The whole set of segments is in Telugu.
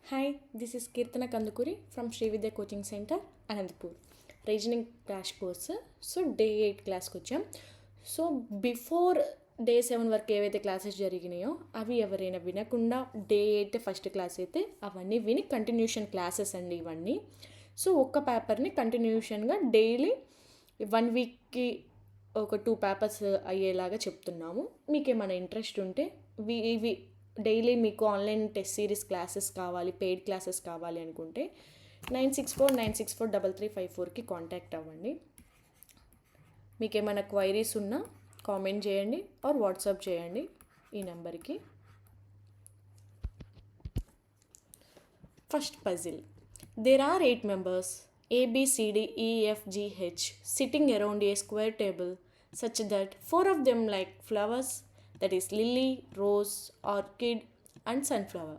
Hi, this is Kirtana Kandukuri from Sri Vidya Coaching Center, Anandpur. Reasoning crash course. So day 8 క్లాస్కి వచ్చాం. సో బిఫోర్ డే 7 వరకు ఏవైతే క్లాసెస్ జరిగినాయో అవి ఎవరైనా వినకుండా డే 8 ఫస్ట్ క్లాస్ అయితే అవన్నీ విని కంటిన్యూషన్ క్లాసెస్ అండి ఇవన్నీ. సో ఒక్క పేపర్ని కంటిన్యూషన్గా డైలీ 1 వీక్కి ఒక 2 పేపర్స్ అయ్యేలాగా చెప్తున్నాము. మీకు ఏమైనా ఇంట్రెస్ట్ ఉంటే ఇవి డైలీ మీకు ఆన్లైన్ టెస్ట్ సిరీస్ క్లాసెస్ కావాలి, పెయిడ్ క్లాసెస్ కావాలి అనుకుంటే 9649643354కి కాంటాక్ట్ అవ్వండి. మీకు ఏమైనా క్వైరీస్ ఉన్నా కామెంట్ చేయండి ఆర్ వాట్సాప్ చేయండి ఈ నెంబర్కి. First puzzle. There are 8 members A, B, C, D, E, F, G, H sitting around a square table such that 4 of them like flowers, that is lily, rose, orchid and sunflower,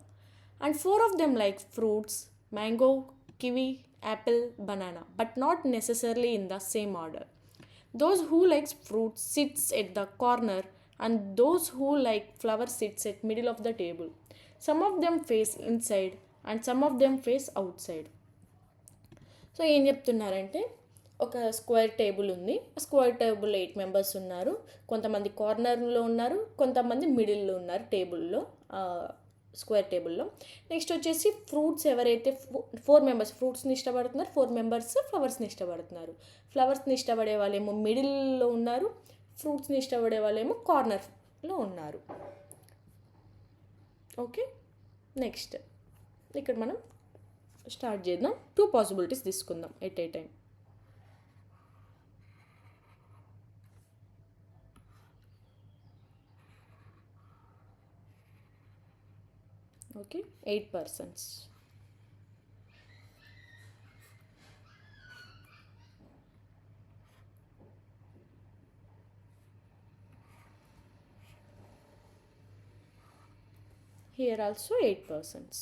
and 4 of them like fruits, mango, kiwi, apple, banana, but not necessarily in the same order. Those who likes fruits sits at the corner and those who like flowers sits at middle of the table. Some of them face inside and some of them face outside. So ఏం చెప్తున్నారంటే ఒక స్క్వేర్ టేబుల్ ఉంది. స్క్వేర్ టేబుల్ 8 మెంబర్స్ ఉన్నారు. కొంతమంది కార్నర్లో ఉన్నారు, కొంతమంది మిడిల్లో ఉన్నారు టేబుల్లో, స్క్వేర్ టేబుల్లో. నెక్స్ట్ వచ్చేసి ఫ్రూట్స్ ఎవరైతే 4 మెంబర్స్ ఫ్రూట్స్ని ఇష్టపడుతున్నారు, 4 మెంబర్స్ ఫ్లవర్స్ని ఇష్టపడుతున్నారు. ఫ్లవర్స్ని ఇష్టపడే వాళ్ళేమో మిడిల్లో ఉన్నారు, ఫ్రూట్స్ని ఇష్టపడే వాళ్ళేమో కార్నర్లో ఉన్నారు. ఓకే, నెక్స్ట్ ఇక్కడ మనం స్టార్ట్ చేద్దాం. 2 పాసిబిలిటీస్ తీసుకుందాం at a time. Okay, 8 persons. Here also 8 persons.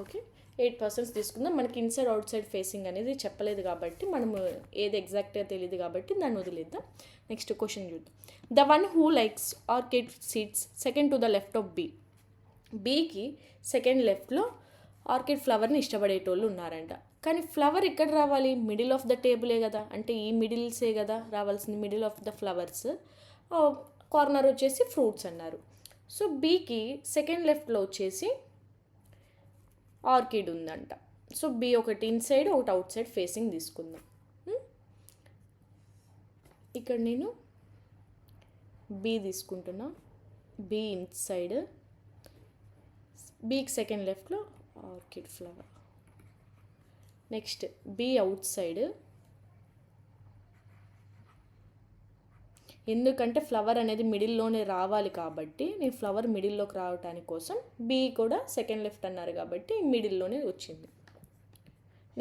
Okay, 8 persons తీసుకుందాం. మనకి ఇన్సైడ్ అవుట్ సైడ్ ఫేసింగ్ అనేది చెప్పలేదు కాబట్టి మనము ఏది ఎగ్జాక్ట్గా తెలియదు కాబట్టి దాన్ని వదిలేద్దాం. నెక్స్ట్ క్వశ్చన్ చూద్దాం. The one who likes orchid sits second to the left of B. బీకి సెకండ్ లెఫ్ట్లో ఆర్కిడ్ ఫ్లవర్ని ఇష్టపడేటోళ్ళు ఉన్నారంట. కానీ ఫ్లవర్ ఎక్కడ రావాలి? మిడిల్ ఆఫ్ ద టేబులే కదా, అంటే ఈ మిడిల్సే కదా రావాల్సింది, middle of the flowers. Corner వచ్చేసి ఫ్రూట్స్ అన్నారు. సో బీకి సెకండ్ లెఫ్ట్లో వచ్చేసి ఆర్కిడ్ ఉందంట. సో బి ఒకటి ఇన్సైడ్ ఒకటి అవుట్ సైడ్ ఫేసింగ్ తీసుకుందాం. ఇక్కడ నేను బి తీసుకుంటున్నా. బి ఇన్సైడ్, బీకి సెకండ్ లెఫ్ట్లో orchid flower. Next B outside, ఎందుకంటే ఫ్లవర్ అనేది మిడిల్లోనే రావాలి కాబట్టి నేను ఫ్లవర్ మిడిల్లోకి రావటానికి కోసం బి కూడా సెకండ్ లెఫ్ట్ అన్నారు కాబట్టి మిడిల్లోనే వచ్చింది.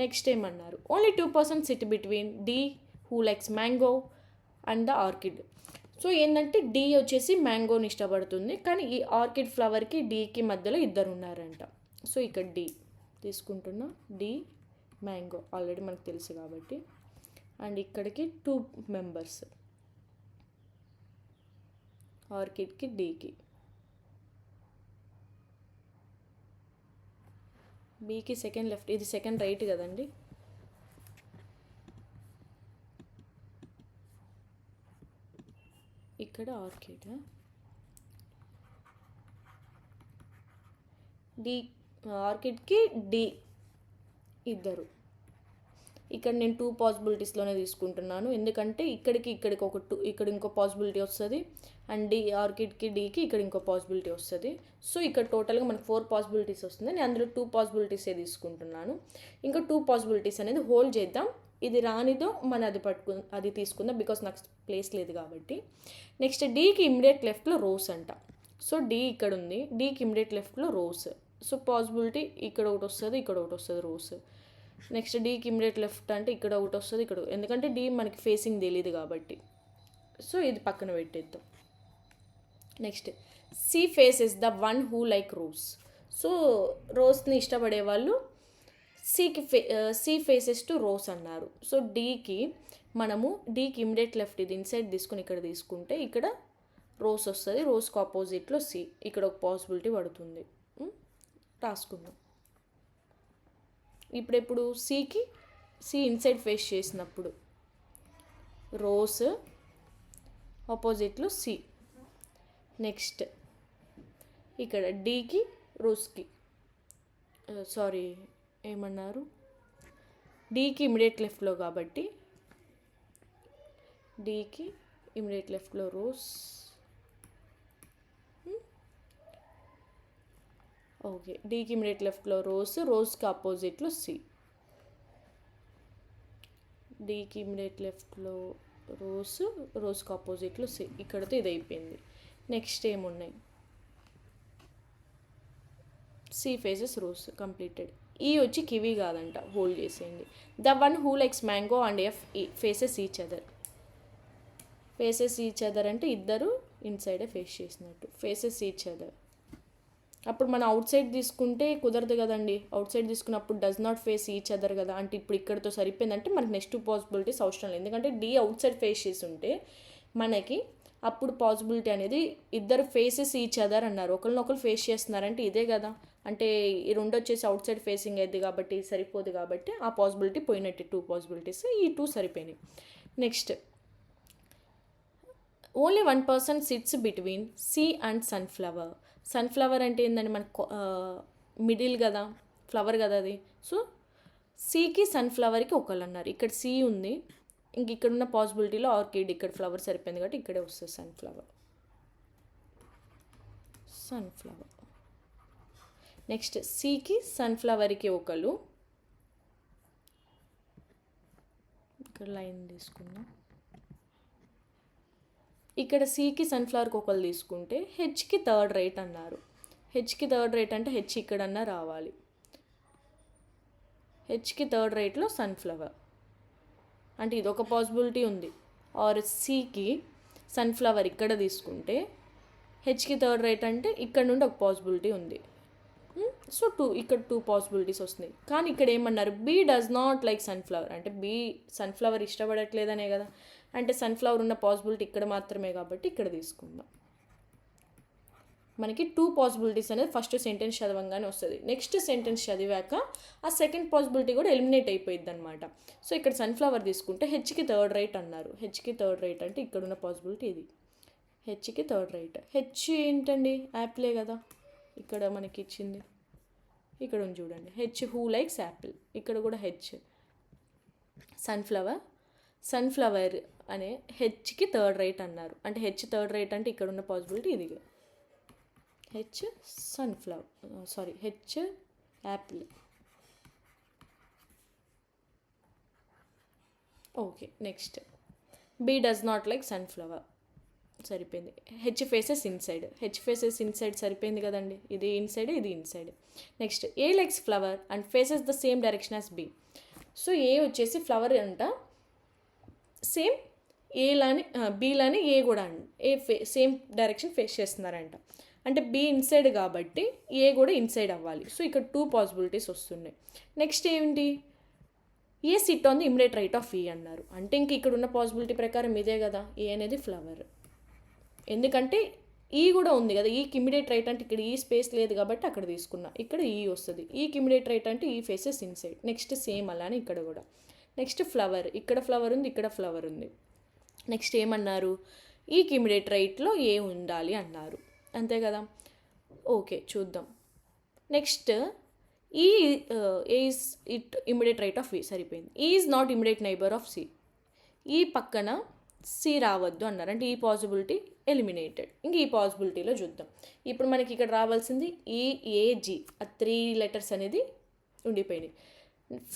నెక్స్ట్ ఏమన్నారు? Only 2 persons sit between D who likes mango and the orchid. So ఏంటంటే డి వచ్చేసి మ్యాంగోని ఇష్టపడుతుంది, కానీ ఈ ఆర్కిడ్ ఫ్లవర్కి డీకి మధ్యలో ఇద్దరు ఉన్నారంట. సో ఇక్కడ డి తీసుకుంటున్నా. డి మ్యాంగో ఆల్రెడీ మనకు తెలుసు కాబట్టి. అండ్ ఇక్కడికి 2 members ఆర్కిడ్కి డీకి. బీకి సెకండ్ లెఫ్ట్, ఇది సెకండ్ రైట్ కదండి. ఇక్కడ ఆర్కిడ్, డి ఆర్కిడ్కి డి ఇద్దరు. ఇక్కడ నేను 2 పాసిబిలిటీస్లోనే తీసుకుంటున్నాను, ఎందుకంటే ఇక్కడికి ఒక 2, ఇక్కడ ఇంకో పాసిబిలిటీ వస్తుంది, అండ్ డి ఆర్కిడ్కి డీకి ఇక్కడ ఇంకో పాసిబిలిటీ వస్తుంది. సో ఇక్కడ టోటల్గా మనకు 4 పాసిబిలిటీస్ వస్తుంది. నేను అందులో 2 పాసిబిలిటీసే తీసుకుంటున్నాను. ఇంకా 2 పాసిబిలిటీస్ అనేది హోల్డ్ చేద్దాం. ఇది రానిదో మన అది తీసుకుందాం, బికాస్ నాకు ప్లేస్ లేదు కాబట్టి. నెక్స్ట్ డీకి ఇమ్మీడియట్ లెఫ్ట్లో రోస్ అంట. సో డి ఇక్కడ ఉంది, డీకి ఇమ్మీడియట్ లెఫ్ట్లో రోస్. సో పాసిబిలిటీ ఇక్కడ ఒకటి వస్తుంది, ఇక్కడ ఒకటి వస్తుంది రోస్. నెక్స్ట్ డీకి ఇమ్మీడియట్ లెఫ్ట్ అంటే ఇక్కడ ఒకటి వస్తుంది, ఇక్కడ, ఎందుకంటే డి మనకి ఫేసింగ్ తెలియదు కాబట్టి. సో ఇది పక్కన పెట్టేద్దాం. Next C faces the one who like rose. So రోజ్ని ఇష్టపడే వాళ్ళు సి ఫేసెస్ టు రోస్ అన్నారు. సో డీకి ఇమిడియట్ లెఫ్ట్ ఇది ఇన్సైడ్ తీసుకుని ఇక్కడ తీసుకుంటే ఇక్కడ రోస్ వస్తుంది. రోస్కి ఆపోజిట్లో సి, ఇక్కడ ఒక పాసిబిలిటీ పడుతుంది. రాసుకుందాం. ఇప్పుడు సి ఇన్సైడ్ ఫేస్ చేసినప్పుడు రోస్ ఆపోజిట్లో సి. నెక్స్ట్ ఇక్కడ డీకి రోస్కి ఏమన్నారు, డీకి ఇమిడియట్ లెఫ్ట్లో కాబట్టి డీకి ఇమిడియట్ లెఫ్ట్లో రోస్, ఓకే, డీకి ఇమిడియట్ లెఫ్ట్లో రోస్కి ఆపోజిట్లో సి. డీకి ఇమిడియట్ లెఫ్ట్లో రోస్కి ఆపోజిట్లో సి. ఇక్కడతో ఇది అయిపోయింది. నెక్స్ట్ ఏమున్నాయి, సి ఫేసెస్ రోస్ కంప్లీటెడ్. ఈ వచ్చి కివీ కాదంట, హోల్డ్ చేసేయండి. The one who likes mango and F faces each other. Faces each other అంటే ఇద్దరు ఇన్సైడే ఫేస్ చేసినట్టు. ఫేసెస్ ఈచ్ అదర్ అప్పుడు మనం అవుట్ సైడ్ తీసుకుంటే కుదరదు కదండి. అవుట్ సైడ్ తీసుకున్నప్పుడు does not face each other కదా. అంటే ఇప్పుడు ఇక్కడతో సరిపోయిందంటే మనకి నెక్స్ట్ పాసిబిలిటీస్ అవసరం లేదు. ఎందుకంటే డి అవుట్ సైడ్ ఫేస్ చేసి ఉంటే మనకి అప్పుడు పాసిబిలిటీ అనేది ఇద్దరు ఫేసెస్ ఈచ్ అదర్ అన్నారు, ఒకరినొకరు ఫేస్ చేస్తున్నారంటే ఇదే కదా. అంటే ఈ రెండు వచ్చేసి అవుట్ సైడ్ ఫేసింగ్ అయింది కాబట్టి సరిపోదు, కాబట్టి ఆ పాసిబిలిటీ పోయినట్టు. 2 పాసిబిలిటీస్, ఈ 2 సరిపోయినాయి. Next only 1 person sits between C and sunflower. Sunflower అంటే ఏంటంటే మనకు మిడిల్ కదా, ఫ్లవర్ కదా అది. సో సికి సన్ఫ్లవర్కి ఒకళ్ళు అన్నారు. ఇక్కడ సి ఉంది, ఇంక ఇక్కడ ఉన్న పాసిబిలిటీలో ఆర్కిడ్, ఇక్కడ ఫ్లవర్ సరిపోయింది కాబట్టి ఇక్కడే వస్తుంది సన్ఫ్లవర్. నెక్స్ట్ సికి సన్ఫ్లవర్కి ఒకళ్ళు, ఇక్కడ లైన్ తీసుకుందాం. ఇక్కడ సికి సన్ఫ్లవర్కి ఒకళ్ళు తీసుకుంటే హెచ్కి థర్డ్ రైట్ అన్నారు. హెచ్కి థర్డ్ రైట్ అంటే హెచ్ ఇక్కడన్నా రావాలి. హెచ్కి థర్డ్ రైట్లో సన్ఫ్లవర్ అంటే ఇది ఒక పాసిబిలిటీ ఉంది. ఆర్ సికి సన్ఫ్లవర్ ఇక్కడ తీసుకుంటే హెచ్కి థర్డ్ రైట్ అంటే ఇక్కడ నుండి ఒక పాసిబిలిటీ ఉంది. సో ఇక్కడ 2 పాసిబిలిటీస్ వస్తున్నాయి. కానీ ఇక్కడ ఏమన్నారు, B does not like sunflower అంటే బి సన్ఫ్లవర్ ఇష్టపడట్లేదనే కదా. అంటే సన్ఫ్లవర్ ఉన్న పాసిబిలిటీ ఇక్కడ మాత్రమే కాబట్టి ఇక్కడ తీసుకుందాం. మనకి 2 పాసిబిలిటీస్ అనేది ఫస్ట్ సెంటెన్స్ చదవంగానే వస్తుంది. నెక్స్ట్ సెంటెన్స్ చదివాక ఆ సెకండ్ పాసిబిలిటీ కూడా ఎలిమినేట్ అయిపోయింది అనమాట. సో ఇక్కడ సన్ఫ్లవర్ తీసుకుంటే హెచ్కి థర్డ్ రైట్ అన్నారు. హెచ్కి థర్డ్ రైట్ అంటే ఇక్కడ ఉన్న పాసిబిలిటీ ఇది. హెచ్కి థర్డ్ రైట్. హెచ్ ఏంటండి, యాపిలే కదా ఇక్కడ మనకి ఇచ్చింది. ఇక్కడ ఉంది చూడండి, హెచ్ హూ లైక్స్ యాపిల్. ఇక్కడ కూడా హెచ్ సన్ఫ్లవర్ అనే హెచ్కి థర్డ్ రైట్ అన్నారు. అంటే హెచ్ థర్డ్ రైట్ అంటే ఇక్కడ ఉన్న పాసిబిలిటీ ఇది. H H apple. Okay, next B does not like sunflower సరిపోయింది. హెచ్ ఫేసెస్ ఇన్సైడ్ సరిపోయింది కదండి. ఇది ఇన్సైడ్, ఇది inside. Next A likes flower and faces the same direction as B. So A వచ్చేసి ఫ్లవర్ అంట సేమ్ బీలాని ఏ కూడా సేమ్ డైరెక్షన్ ఫేస్ చేస్తున్నారంట. అంటే బి ఇన్సైడ్ కాబట్టి ఏ కూడా ఇన్సైడ్ అవ్వాలి. సో ఇక్కడ 2 పాసిబిలిటీస్ వస్తున్నాయి. నెక్స్ట్ ఏంటి, A sit on the immediate right of E అన్నారు. అంటే ఇంక ఇక్కడ ఉన్న పాసిబిలిటీ ప్రకారం ఇదే కదా, ఏ అనేది ఫ్లవర్. ఎందుకంటే ఈ కూడా ఉంది కదా, ఈకి ఇమిడియట్ రైట్ అంటే ఇక్కడ ఈ స్పేస్ లేదు కాబట్టి అక్కడ తీసుకున్నా. ఇక్కడ ఈ వస్తుంది. ఈకి ఇమిడియట్ రైట్ అంటే ఈ ఫేసెస్ ఇన్సైడ్. నెక్స్ట్ సేమ్ అలానే ఇక్కడ కూడా. నెక్స్ట్ ఫ్లవర్, ఇక్కడ ఫ్లవర్ ఉంది, ఇక్కడ ఫ్లవర్ ఉంది. నెక్స్ట్ ఏమన్నారు, ఈకి ఇమిడియట్ రైట్లో ఏ ఉండాలి అన్నారు. అంతే కదా. ఓకే, చూద్దాం. Next is it immediate right of V సరిపోయింది. Is not immediate neighbour of C. ఈ పక్కన సి రావద్దు అన్నారు. అంటే ఈ పాసిబిలిటీ ఎలిమినేటెడ్. ఇంక ఈ పాసిబిలిటీలో చూద్దాం. ఇప్పుడు మనకి ఇక్కడ రావాల్సింది ఈఏజి, ఆ 3 లెటర్స్ అనేది ఉండిపోయినాయి.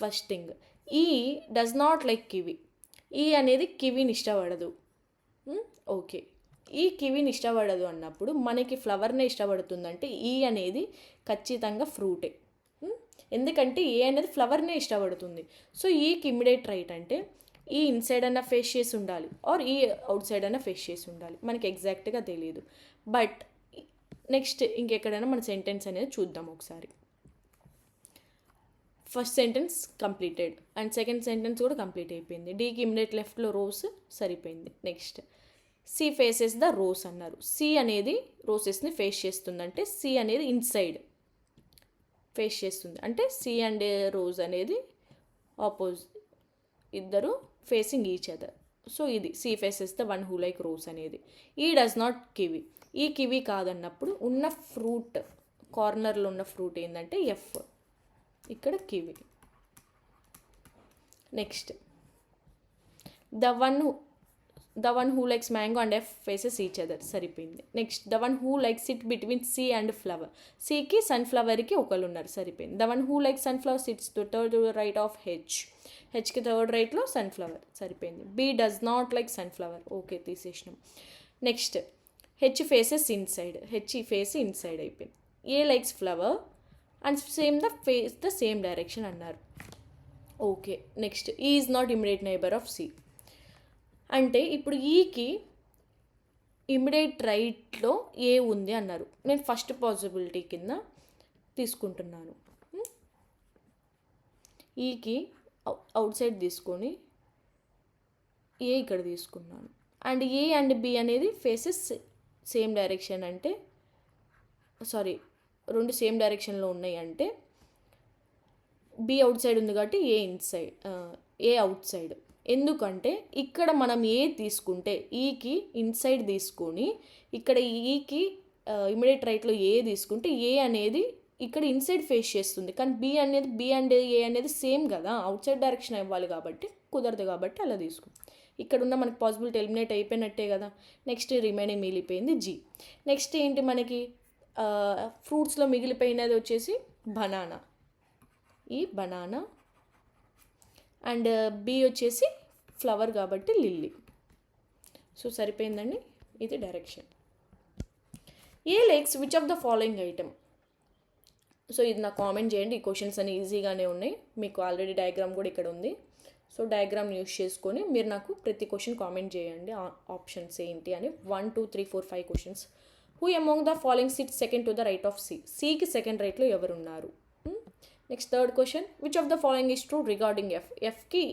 ఫస్ట్ థింగ్, ఈ డస్ నాట్ లైక్ కివి. ఈ అనేది కివిని ఇష్టపడదు. ఓకే, ఈ కివిని ఇష్టపడదు అన్నప్పుడు మనకి ఫ్లవర్నే ఇష్టపడుతుందంటే ఈ అనేది ఖచ్చితంగా ఫ్రూటే. ఎందుకంటే ఏ అనేది ఫ్లవర్నే ఇష్టపడుతుంది. సో ఈకి ఇమిడియట్ రైట్ అంటే ఈ ఇన్సైడ్ అన్న ఫేస్ చేసి ఉండాలి, ఆర్ ఈ అవుట్ సైడ్ అన్న ఫేస్ చేసి ఉండాలి. మనకి ఎగ్జాక్ట్గా తెలియదు. బట్ నెక్స్ట్ ఇంకెక్కడైనా మన సెంటెన్స్ అనేది చూద్దాం ఒకసారి. First sentence completed and second sentence కూడా కంప్లీట్ అయిపోయింది. డీకి ఇమిడియట్ లెఫ్ట్లో రోస్ సరిపోయింది. Next C faces the Rose అన్నారు. సి అనేది రోసెస్ని ఫేస్ చేస్తుందంటే సి అనేది ఇన్సైడ్ ఫేస్ చేస్తుంది, అంటే సి అండ్ రోజ్ అనేది ఇద్దరు ఫేసింగ్ ఈచ్ అదర్. సో ఇది C faces the one who like Rose అనేది. E does not kiwi, E kiwi కాదన్నప్పుడు ఉన్న ఫ్రూట్ కార్నర్లో ఉన్న ఫ్రూట్ ఏంటంటే ఎఫ్, ఇక్కడ kiwi. Next the one who likes mango and F faces each other సరిపోయింది. Next the one who likes sit between C and flower, సికి సన్ఫ్లవర్కి ఒకళ్ళు ఉన్నారు సరిపోయింది. The one who likes sunflower sits to third right of H, హెచ్కి థర్డ్ రైట్లో సన్ఫ్లవర్ సరిపోయింది. B does not like sunflower, okay తీసేసినాం. Next H faces inside, H face inside అయిపోయింది. A likes flower and the same direction అన్నారు. Okay. Next E is not immediate neighbour of C, అంటే ఇప్పుడు ఈకి ఇమిడియట్ రైట్లో ఏ ఉంది అన్నారు. నేను ఫస్ట్ పాసిబిలిటీ కింద తీసుకుంటున్నాను. ఈకి అవుట్ సైడ్ తీసుకొని ఏ ఇక్కడ తీసుకున్నాను. అండ్ ఏ అండ్ బి అనేది ఫేసెస్ సేమ్ డైరెక్షన్, అంటే రెండు సేమ్ డైరెక్షన్లో ఉన్నాయి, అంటే బి అవుట్ సైడ్ ఉంది కాబట్టి ఏ అవుట్ సైడ్. ఎందుకంటే ఇక్కడ మనం ఏ తీసుకుంటే ఈకి ఇన్సైడ్ తీసుకొని ఇక్కడ ఈకి ఇమిడియట్ రైట్లో ఏ తీసుకుంటే ఏ అనేది ఇక్కడ ఇన్సైడ్ ఫేస్ చేస్తుంది, కానీ బి అండ్ ఏ అనేది సేమ్ కదా, అవుట్ సైడ్ డైరెక్షన్ ఇవ్వాలి కాబట్టి కుదరదు, కాబట్టి అలా తీసుకుంటాం. ఇక్కడ ఉన్న మనకి పాసిబిలిటీ ఎలిమినేట్ అయిపోయినట్టే కదా. నెక్స్ట్ రిమైనింగ్ మిగిలిపోయింది జీ. నెక్స్ట్ ఏంటి మనకి ఫ్రూట్స్లో మిగిలిపోయినది వచ్చేసి బనానా, ఈ బనానా. అండ్ బి వచ్చేసి ఫ్లవర్ కాబట్టి లిల్లీ. సో సరిపోయిందండి, ఇది direction. A likes which of the following item. So ఇది నాకు కామెంట్ చేయండి, ఈ క్వశ్చన్స్ అన్ని ఈజీగానే ఉన్నాయి, మీకు ఆల్రెడీ డయాగ్రామ్ కూడా ఇక్కడ ఉంది. సో డయాగ్రామ్ యూస్ చేసుకొని మీరు నాకు ప్రతి క్వశ్చన్ కామెంట్ చేయండి ఆప్షన్స్ ఏంటి అని. 1 2 3 4 5 questions. Who among the following sits second to the right of C, సికి సెకండ్ రైట్లో ఎవరున్నారు. Next third question, which of the following is true regarding F, ఎఫ్కి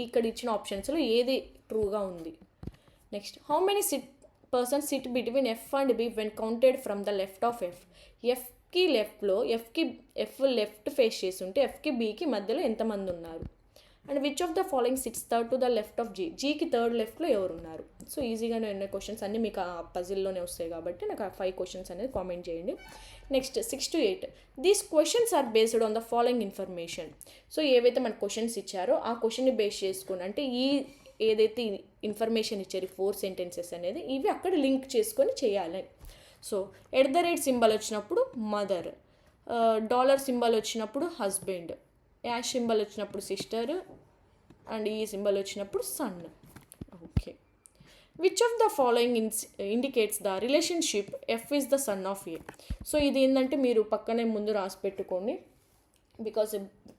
ఇక్కడ ఇచ్చిన ఆప్షన్స్లో ఏది ట్రూగా ఉంది. Next how many persons sit between F and B when counted from the left of F, ఎఫ్కి లెఫ్ట్లో ఎఫ్ లెఫ్ట్ ఫేస్ చేసి ఉంటే ఎఫ్కి బికి మధ్యలో ఎంతమంది ఉన్నారు. And which of the following sits third to the left of G, జీకి థర్డ్ లెఫ్ట్లో ఎవరున్నారు. సో ఈజీగానే ఉన్న క్వశ్చన్స్ అన్నీ మీకు ఆ పజిల్లోనే వస్తాయి కాబట్టి నాకు ఆ 5 క్వశ్చన్స్ అనేది కామెంట్ చేయండి. Next 6 to 8, these questions are based on the following information. So ఏవైతే మన క్వశ్చన్స్ ఇచ్చారో ఆ క్వశ్చన్ని బేస్ చేసుకొని, అంటే ఏదైతే ఇన్ఫర్మేషన్ ఇచ్చారు 4 సెంటెన్సెస్ అనేది, ఇవి అక్కడ లింక్ చేసుకొని చేయాలి. సో @ సింబల్ వచ్చినప్పుడు మదర్, డాలర్ సింబల్ వచ్చినప్పుడు హస్బెండ్, యాష్ సింబల్ వచ్చినప్పుడు సిస్టర్, అండ్ ఈ సింబల్ వచ్చినప్పుడు son. Okay. Which of the following indicates the relationship F is the son of A. So ఇది ఏంటంటే మీరు పక్కనే ముందు రాసి పెట్టుకోండి, బికాస్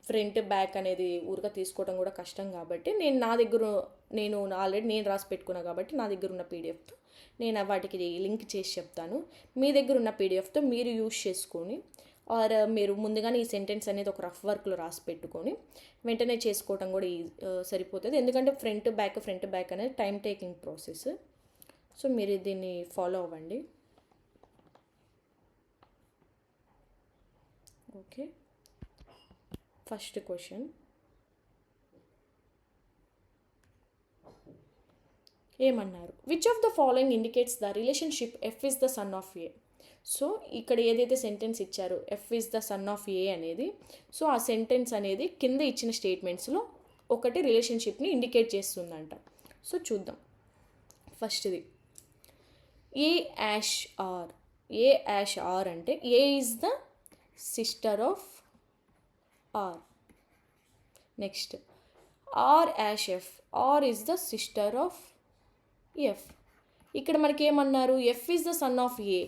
ఫ్రంట్ బ్యాక్ అనేది ఊరిగా తీసుకోవడం కూడా కష్టం కాబట్టి నేను ఆల్రెడీ రాసి పెట్టుకున్నా కాబట్టి నా దగ్గర ఉన్న పీడిఎఫ్తో నేను వాటికి లింక్ చేసి చెప్తాను. మీ దగ్గర ఉన్న పీడిఎఫ్తో మీరు యూజ్ చేసుకొని ఆర్ మీరు ముందుగానే ఈ సెంటెన్స్ అనేది ఒక రఫ్ వర్క్లో రాసి పెట్టుకొని వెంటనే చేసుకోవటం కూడా సరిపోతుంది. ఎందుకంటే ఫ్రంట్ బ్యాక్ అనేది టైం టేకింగ్ ప్రాసెస్. సో మీరు దీన్ని ఫాలో అవ్వండి. ఓకే. ఫస్ట్ క్వశ్చన్ ఏమన్నారు, which of the following indicates the relationship F is the son of A. So ఇక్కడ ఏదైతే సెంటెన్స్ ఇచ్చారో F is the son of A అనేది, సో ఆ సెంటెన్స్ అనేది కింద ఇచ్చిన స్టేట్మెంట్స్లో ఒకటి రిలేషన్షిప్ని ఇండికేట్ చేస్తుందంట. సో చూద్దాం. ఫస్ట్ది ఏ యాష్ ఆర్ అంటే A is the sister of R. Next R hash F, R is the sister of F. ఇక్కడ మనకి ఏమన్నారు, F is the son of A,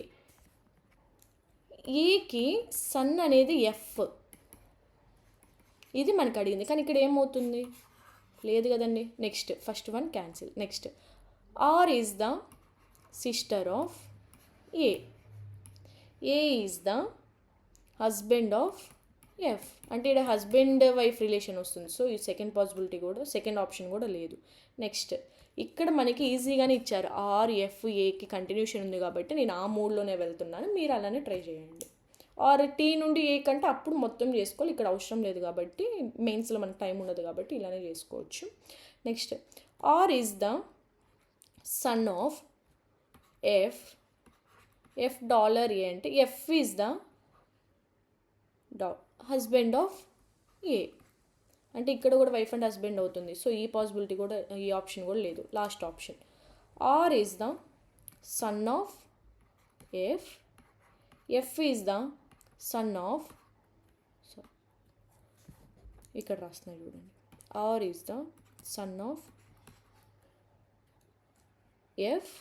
ఏకి సన్ అనేది ఎఫ్, ఇది మనకు అడిగింది, కానీ ఇక్కడ ఏమవుతుంది, లేదు కదండి. Next first one cancel. Next R is the sister of A is the husband of F అంటే ఇక్కడ హస్బెండ్ వైఫ్ రిలేషన్ వస్తుంది. సో ఈ సెకండ్ పాసిబిలిటీ కూడా, సెకండ్ ఆప్షన్ కూడా లేదు. నెక్స్ట్ ఇక్కడ మనకి ఈజీగానే ఇచ్చారు, ఆర్ ఎఫ్ ఏకి కంటిన్యూషన్ ఉంది కాబట్టి నేను ఆ మూడ్లోనే వెళ్తున్నాను, మీరు అలానే ట్రై చేయండి. ఆర్ టీ నుండి ఏ కంటే అప్పుడు మొత్తం చేసుకోవాలి, ఇక్కడ అవసరం లేదు కాబట్టి, మెయిన్స్లో మనకు టైం ఉండదు కాబట్టి ఇలానే చేసుకోవచ్చు. Next R is the son of F, F dollar A అంటే F is the husband of A అంటే ఇక్కడ కూడా వైఫ్ అండ్ హస్బెండ్ అవుతుంది. సో ఈ పాసిబిలిటీ కూడా, ఈ ఆప్షన్ కూడా లేదు. Last option R is the son of F, F is the son of, so ఇక్కడ రాస్తున్నాయి చూడండి, R is the son of F,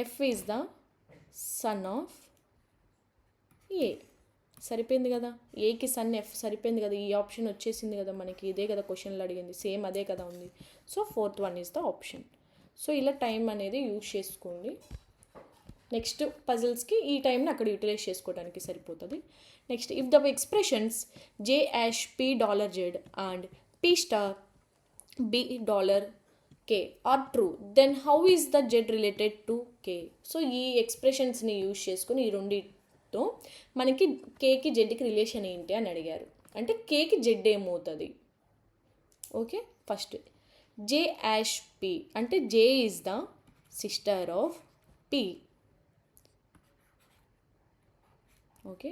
F is the son of A. సరిపోయింది కదా, ఏకి సన్ ఎఫ్ సరిపోయింది కదా, ఈ ఆప్షన్ వచ్చేసింది కదా మనకి, ఇదే కదా క్వశ్చన్లో అడిగింది, సేమ్ అదే కదా ఉంది. So fourth one is the option. So ఇలా టైం అనేది యూజ్ చేసుకోండి. నెక్స్ట్ పజిల్స్కి ఈ టైంని అక్కడ యూటిలైజ్ చేసుకోవడానికి సరిపోతుంది. Next if the expressions J hash P dollar Z and P star B dollar K are true, then how is the Z related to K. So ఈ ఎక్స్ప్రెషన్స్ని యూజ్ చేసుకుని ఈ రెండితో మనకి కేకి జెడ్కి రిలేషన్ ఏంటి అని అడిగారు. అంటే కేకి జెడ్ ఏమవుతుంది. Okay, first J hash P అంటే J is the sister of P. Okay,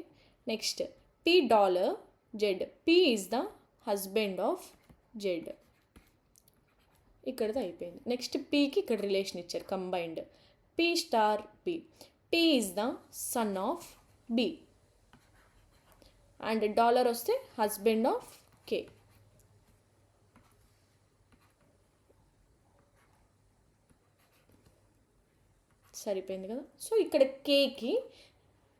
next P dollar Z, P is the husband of Z. ఇక్కడతో అయిపోయింది. నెక్స్ట్ పీకి ఇక్కడ రిలేషన్ ఇచ్చారు combined, P star P, P is the son of B and dollar వస్తే హస్బెండ్ ఆఫ్ కే. సరిపోయింది కదా. సో ఇక్కడ కేకి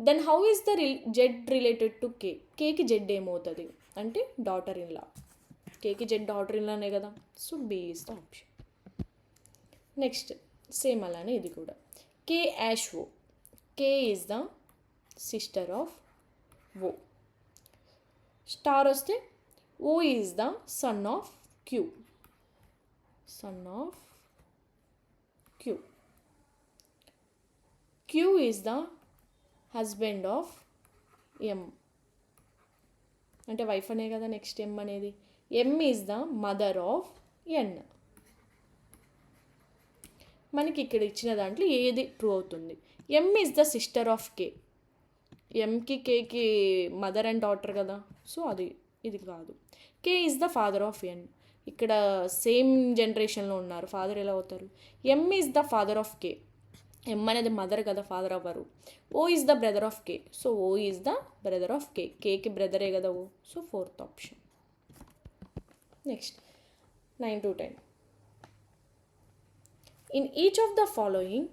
then how is the Z related to K, కేకి జెడ్ ఏమవుతుంది అంటే డాటర్ ఇన్ లా, కేకి జెడ్ డాటర్ ఇన్ లానే కదా. So B is the option. Next same అలానే ఇది కూడా, K hash O, K is the sister of O. Star వస్తే O is the son of Q, son of Q. Q is the husband of M అంటే వైఫ్ అనే కదా నెక్స్ట్ ఎం అనేది. M is the mother of N. మనకి ఇక్కడ ఇచ్చిన దాంట్లో ఏది ట్రూ అవుతుంది. M is the sister of కే, ఎంకి కేకి మదర్ అండ్ డాటర్ కదా, సో అది ఇది కాదు. K is the father of N, ఇక్కడ సేమ్ జనరేషన్లో ఉన్నారు, ఫాదర్ ఎలా అవుతారు. M is the father of K, M అనేది మదర్ కదా, ఫాదర్ అవ్వరు. O is the brother of K, so O is the brother of K, కేకి బ్రదరే కదా O. So fourth option. Next 9 to 10. In each of the following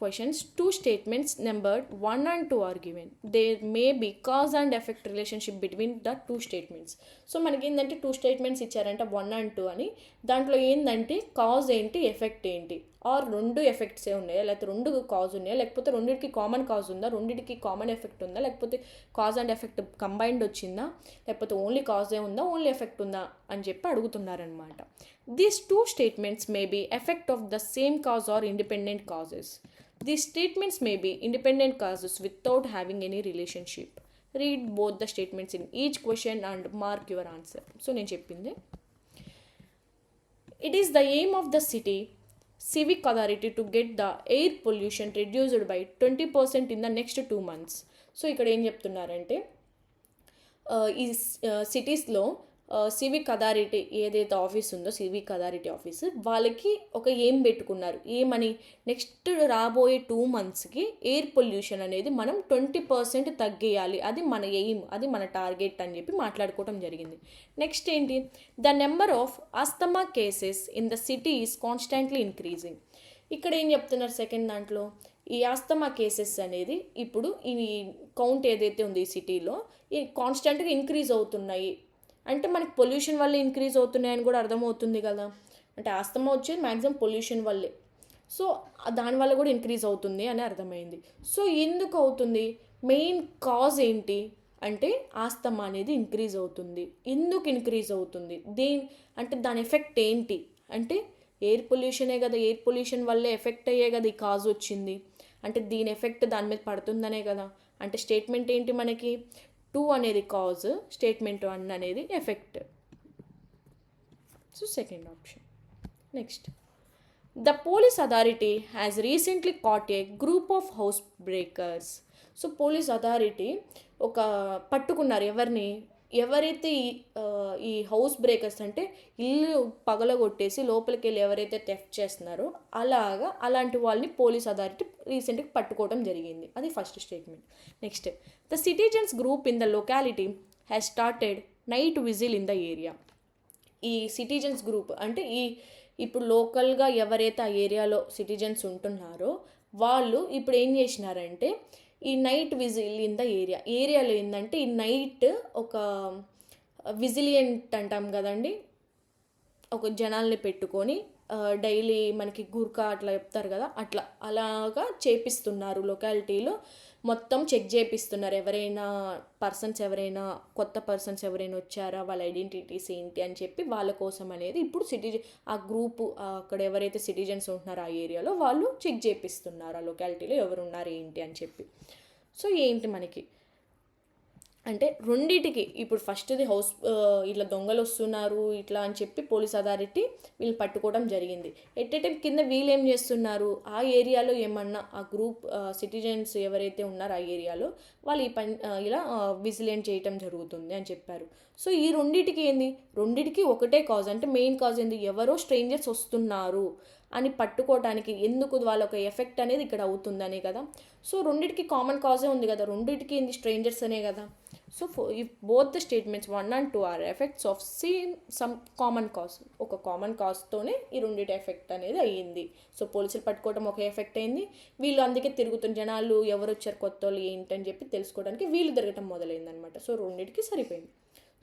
questions, two statements numbered 1 and 2 are given. There may be cause and effect relationship between the two statements. So మనకి ఏంటంటే 2 స్టేట్మెంట్స్ ఇచ్చారంట 1 and 2 అని. దాంట్లో ఏంటంటే కాజ్ ఏంటి, ఎఫెక్ట్ ఏంటి, ఆర్ 2 ఎఫెక్ట్సే ఉన్నాయా, లేకపోతే 2 కాజ్ ఉన్నాయా, లేకపోతే రెండింటికి కామన్ కాజ్ ఉందా, రెండింటికి కామన్ ఎఫెక్ట్ ఉందా, లేకపోతే కాజ్ అండ్ ఎఫెక్ట్ కంబైన్డ్ వచ్చిందా, లేకపోతే ఓన్లీ కాజే ఉందా, ఓన్లీ ఎఫెక్ట్ ఉందా అని చెప్పి అడుగుతున్నారనమాట. These 2 statements may be effect of the same cause or independent causes. These statements may be independent causes without having any relationship. Read both the statements in each question and mark your answer. So నేను చెప్పింది, it is the aim of the city civic authority to get the air pollution reduced by 20% in the next 2 months. So ఇక్కడ ఏం చెప్తున్నారంటే ఈ సిటీస్లో సివిక్ అథారిటీ ఏదైతే ఆఫీస్ ఉందో, సివిక్ అథారిటీ ఆఫీస్ వాళ్ళకి ఒక ఏం పెట్టుకున్నారు, ఏమని, నెక్స్ట్ రాబోయే 2 monthsకి ఎయిర్ పొల్యూషన్ అనేది మనం 20% తగ్గేయాలి, అది మన ఎయిమ్, అది మన టార్గెట్ అని చెప్పి మాట్లాడుకోవడం జరిగింది. నెక్స్ట్ ఏంటి, the number of asthma cases in the city is constantly increasing. ఇక్కడ ఏం చెప్తున్నారు సెకండ్ దాంట్లో, ఈ ఆస్తమా కేసెస్ అనేది ఇప్పుడు ఈ కౌంట్ ఏదైతే ఉంది ఈ సిటీలో ఈ కాన్స్టెంట్గా ఇంక్రీజ్ అవుతున్నాయి అంటే మనకి పొల్యూషన్ వల్ల ఇంక్రీజ్ అవుతున్నాయని కూడా అర్థమవుతుంది కదా. అంటే ఆస్తమా వచ్చేది మ్యాక్సిమం పొల్యూషన్ వల్లే, సో దానివల్ల కూడా ఇంక్రీజ్ అవుతుంది అని అర్థమైంది. సో ఎందుకు అవుతుంది, మెయిన్ కాజ్ ఏంటి అంటే ఆస్తమా అనేది ఇంక్రీజ్ అవుతుంది. ఎందుకు ఇంక్రీజ్ అవుతుంది? అంటే దాని ఎఫెక్ట్ ఏంటి అంటే ఎయిర్ పొల్యూషనే కదా, ఎయిర్ పొల్యూషన్ వల్లే ఎఫెక్ట్ అయ్యే కదా ఈ కాజ్ వచ్చింది. అంటే దీని ఎఫెక్ట్ దాని మీద పడుతుందనే కదా. అంటే స్టేట్మెంట్ ఏంటి మనకి? 2 అనేది కాజ్, స్టేట్మెంట్ 1 అనేది effect. So second option. Next, the police authority has recently caught a group of house breakers. So police authority పట్టుకున్నారు ఎవరైతే ఈ హౌస్ బ్రేకర్స్ అంటే ఇల్లు పగలగొట్టేసి లోపలికి వెళ్ళి ఎవరైతే థెఫ్ట్ చేస్తున్నారో అలాంటి వాళ్ళని పోలీస్ అథారిటీ రీసెంట్గా పట్టుకోవడం జరిగింది. అది first statement. Next, the citizens group in the locality has started night whistle in the area. ఈ సిటిజన్స్ గ్రూప్ అంటే ఇప్పుడు లోకల్గా ఎవరైతే ఆ ఏరియాలో సిటిజన్స్ ఉంటున్నారో వాళ్ళు ఇప్పుడు ఏం చేసినారంటే ఈ నైట్ విజిల్ ఇన్ ద ఏరియాలో ఏంటంటే ఈ నైట్ ఒక విజిలియంట్ అంటాం కదండి, ఒక జనాల్ని పెట్టుకొని డైలీ మనకి గుర్కా అట్లా చెప్తారు కదా, అలాగా చేపిస్తున్నారు. లొకాలిటీలో మొత్తం చెక్ చేపిస్తున్నారు. ఎవరైనా కొత్త పర్సన్స్ ఎవరైనా వచ్చారా, వాళ్ళ ఐడెంటిటీస్ ఏంటి అని చెప్పి వాళ్ళ కోసం అనేది ఇప్పుడు ఆ గ్రూపు అక్కడ ఎవరైతే సిటిజన్స్ ఉంటున్నారో ఆ ఏరియాలో వాళ్ళు చెక్ చేపిస్తున్నారు ఆ లొకాలిటీలో ఎవరు ఉన్నారు ఏంటి అని చెప్పి. సో ఏంటి మనకి అంటే రెండిటికి ఇప్పుడు ఫస్ట్ది ఇట్లా దొంగలు వస్తున్నారు ఇట్లా అని చెప్పి పోలీస్ అథారిటీ వీళ్ళు పట్టుకోవడం జరిగింది. ఎట్ ఏ టైం కింద వీళ్ళు ఏం చేస్తున్నారు, ఆ ఏరియాలో ఏమన్నా ఆ గ్రూప్ సిటిజన్స్ ఎవరైతే ఉన్నారో ఆ ఏరియాలో వాళ్ళు ఈ పని ఇలా విజిలెంట్ చేయటం జరుగుతుంది అని చెప్పారు. సో ఈ రెండిటికి ఒకటే కాజ్, అంటే మెయిన్ కాజ్ ఏంది, ఎవరో స్ట్రేంజర్స్ వస్తున్నారు అని పట్టుకోవడానికి ఎందుకు వాళ్ళ ఒక ఎఫెక్ట్ అనేది ఇక్కడ అవుతుందనే కదా. సో రెండిటికి కామన్ కాజే ఉంది కదా, రెండిటికి ఏంది స్ట్రేంజర్స్ అనే కదా. So if both the statements 1 and 2 are effects of some common cause, ఒక కామన్ కాజ్తోనే ఈ రెండింటి ఎఫెక్ట్ అనేది అయ్యింది. సో పోలీసులు పట్టుకోవడం ఒక ఎఫెక్ట్ అయింది, వీళ్ళు అందుకే తిరుగుతున్న జనాలు ఎవరు వచ్చారు కొత్త వాళ్ళు ఏంటని చెప్పి తెలుసుకోవడానికి వీళ్ళు తిరగటం మొదలైంది అనమాట. సో రెండింటికి సరిపోయింది.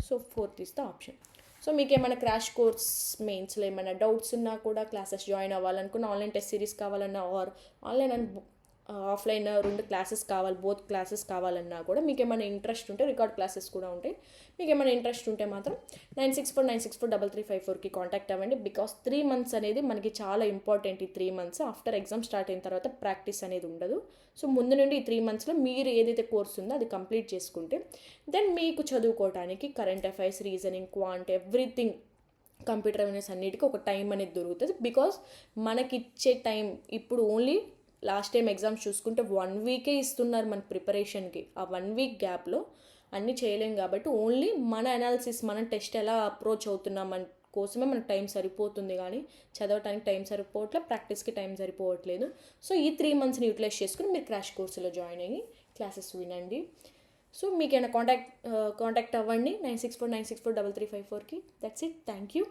So 4th is the option. So మీకు ఏమైనా క్రాష్ కోర్స్ మెయిన్స్లో ఏమైనా డౌట్స్ ఉన్నా కూడా, క్లాసెస్ జాయిన్ అవ్వాలనుకున్న, ఆన్లైన్ టెస్ట్ సిరీస్ కావాలన్నా or online and offline 2 classes కావాలి, బోత్ క్లాసెస్ కావాలన్నా కూడా, మీకు ఏమైనా ఇంట్రెస్ట్ ఉంటే రికార్డ్ క్లాసెస్ కూడా ఉంటాయి. మీకు ఏమైనా ఇంట్రెస్ట్ ఉంటే మాత్రం 9649643354కి కాంటాక్ట్ అవ్వండి. బికాస్ 3 months అనేది మనకి చాలా ఇంపార్టెంట్. ఈ 3 months ఆఫ్టర్ ఎగ్జామ్ స్టార్ట్ అయిన తర్వాత ప్రాక్టీస్ అనేది ఉండదు. సో ముందు నుండి ఈ 3 monthsలో మీరు ఏదైతే కోర్స్ ఉందో అది కంప్లీట్ చేసుకుంటే దెన్ మీకు చదువుకోవడానికి current affairs, reasoning, quant, everything, computer awareness అన్నిటికీ ఒక టైం అనేది దొరుకుతుంది. బికాస్ మనకిచ్చే టైం ఇప్పుడు ఓన్లీ లాస్ట్ టైం ఎగ్జామ్స్ చూసుకుంటే 1 week ఇస్తున్నారు మన ప్రిపరేషన్కి. ఆ 1 week గ్యాప్లో అన్నీ చేయలేం కాబట్టి ఓన్లీ మన అనాలిసిస్, మన టెస్ట్ ఎలా అప్రోచ్ అవుతున్నాం మన కోసమే మనకు టైం సరిపోతుంది, కానీ చదవటానికి టైం సరిపోవట్లేదు, ప్రాక్టీస్కి టైం సరిపోవట్లేదు. సో ఈ 3 monthsని యూటిలైజ్ చేసుకుని మీరు క్రాష్ కోర్సులో జాయిన్ అయ్యి క్లాసెస్ వినండి. సో మీకైనా కాంటాక్ట్ అవ్వండి 9649643354కి. That's it. Thank you.